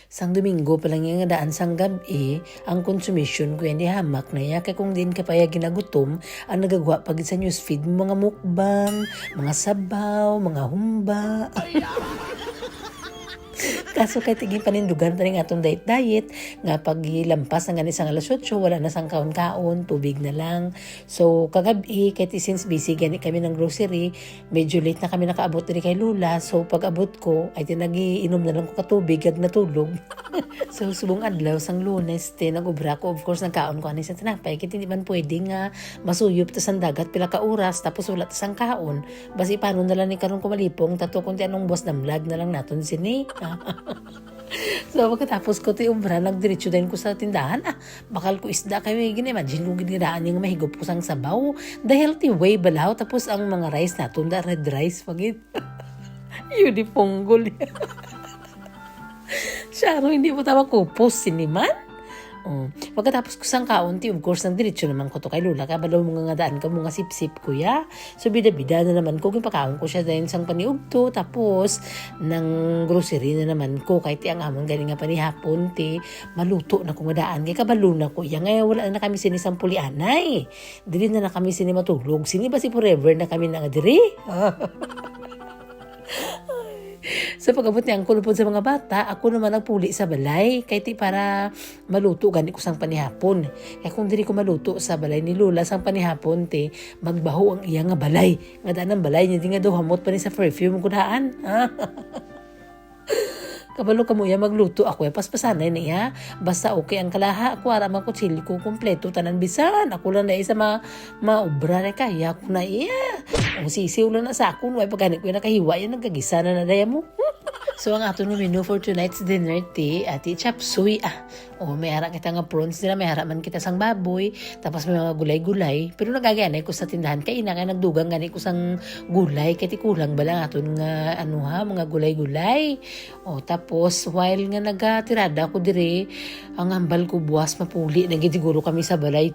Sang Domingo pa lang yung daan sang gabi, ang consumption ko yan di hamak na ya. Kaya kung din ka pa ya ginagutom, ang nagagawa pag sa newsfeed mo mga mukbang, mga sabaw, mga humba. Kaso kay tiging panindugan pa rin atong diet nga pag lampas ng isang alas 8, wala na sang kaon-kaon, tubig na lang. So kagabi, kahit since busy gani kami ng grocery, medyo late na kami nakaabot diri kay Lula. So pag abot ko, ay nagiinom na lang ko katubig kag natulog. So subong adlaw sang Lunes, nag-ubra ko, of course nagkaon ko ani sa tinapay. Kaya hindi man pwede nga masuyop ta sang dagat pila ka oras tapos wala ta sang kaon. Basi paano na lang ni karon ko malipong tato kunti anong boss na vlog na lang naton sini. So pagkatapos ko ti umbra, nagdiretso din ko sa tindahan. Bakal ko isda kayo, gina-imagine kong giniraan yung mahigop ko sang sabaw. The healthy way balaw, tapos ang mga rice naton, da red rice pagit. Yun di ponggol. Syaro, hindi mo tawag ko post siniman. Pagkatapos ko sang kaunti, of course, nang diretso naman ko to kay Lula. Kabalaw mga nga daan ka mga sip-sip kuya. So bida-bida na naman ko, kipakaon ko siya dahil sang paniugto. Tapos, nang grocery na naman ko, kahit ang amon galing nga panihapon, maluto na kung madaan. Kaya kabalo na ko, ngayon wala na kami sinisang pulianay. Dili na kami sini matulog. Sini ba si forever na kami na nga diri? So pag-abot niya ang kulupod sa mga bata, ako naman nagpuli sa balay. Kaya para maluto gani ko sang panihapon. Kaya kung diri ko maluto sa balay ni Lula sang panihapon, magbaho ang iya nga balay. Nga daan ang balay niya, di nga daw hamot pa ni sa perfume ko daan. Kabalo ka mo ya magluto ako paspasanay niya. Basta okay ang kalaha ako ara man ko chili ko kompleto tanan bisan. Ako lang na isa maobra na kaya ko na iya. Ang sisiw lang na sa akon way pagani ko nakahiwa yan nagagisa na daya mo. So ang ato menu for tonight's dinner ati chop suey. May hara kita nga prawns nila, may hara man kita sang baboy, tapos may mga gulay-gulay. Pero nagaganay ko sa tindahan kay ina kay nagdugang gani ko sang gulay kay kulang ba lang aton nga mga gulay-gulay. Tapos while nga nagatirada ko dire, ang hambal ko buwas mapuli nagitiguro kami sa balay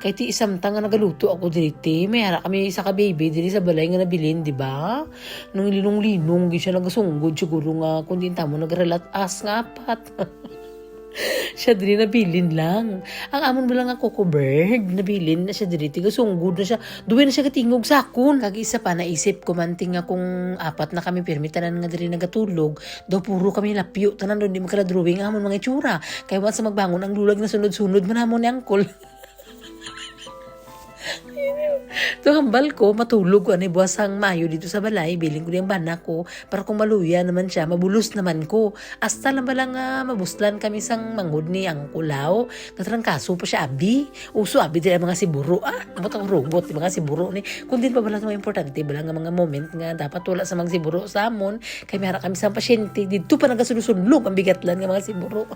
Kay isamtang nga nagaluto ako dire may hara kami sa ka baby dire sa balay nga nabilin, di ba? Nung linong-linong gi siya nagasunggod siguro nga kundi tamo nagrelat nga apat. Siya diri nabilin lang. Ang amon mo lang nga Coco Bird, nabilin na siya diri, tiga sunggod na siya. Duwe na siya katingog sa akon. Kag-isa pa naisip ko manting nga kung apat na kami pirmi tanan nga diri nagatulog, daw puro kami lapyo tanan doon di magkala-drawing amon mga itsura. Kaya once magbangon ang lulag na sunod-sunod man amon ni Uncle. So hambal ko, matulog ko buwas ang Mayo dito sa balay, biling ko yung bana ko, para kung maluya naman siya, mabulos naman ko. Hasta lang ba lang mabuslan kami sang manghud ni ang kulaw, kaso pa siya abi, uso abi din mga siburo, matang robot, mga siburo ni, kung din pa bala mga importante, bala nga mga moment nga dapat wala sa mga siburo sa amon, kay mayara kami sa pasyente, dito pa nagasunod-sunlog ang bigatlan nga mga siburo.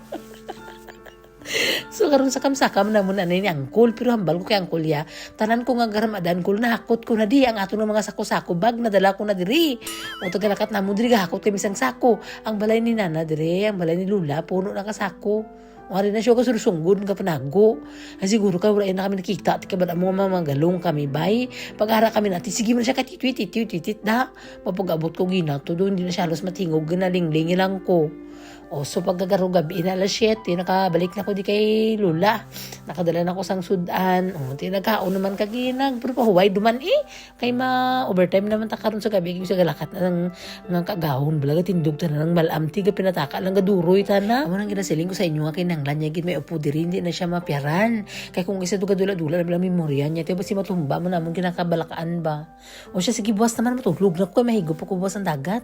So karon sa kamsakam na muna ni Uncle, pero hambal ko kay Uncle ya, tanan ko nga garamadan ko na hakot ko na di ang ato ng mga sako-sako bag nadala ko na diri. O tagalakat na mo diri hakot kay bisang sako. Ang balay ni Nana diri, ang balay ni Lula puno na kasako. Wari na siya ko sulusunggon ka panago. Ay siguro ka wala na kami nakita at kabala mo magalong kami bay. Pag-ara kami natin, sige mo na siya katitwit na. Mapag-abot ko ginato doon, hindi na siya halos matingog, ganaling-lingi lang ko. So pagkagaro gabi na alas 7, nakabalik na ko di kay Lula. Nakadala na ko sang sudan. Tinagkaon naman kaginag. Pero pahuway duman kay overtime naman ta karon sa gabi. Kaya sa galakat na ng kagahon. Balaga tindog ta na ng malam. Tiga pinataka lang gaduroy ta na. Amo nang ginasiling ko sa inyo nga kinanglan niya. May upo diri. Hindi na siya mapiaran. Kaya kung isa duga-dula-dula na memorya niya. Tiba si matumba mo naman kinakabalakaan ba. O siya sige buwas naman matulog na ko. Mahigop ako buwas ang dagat.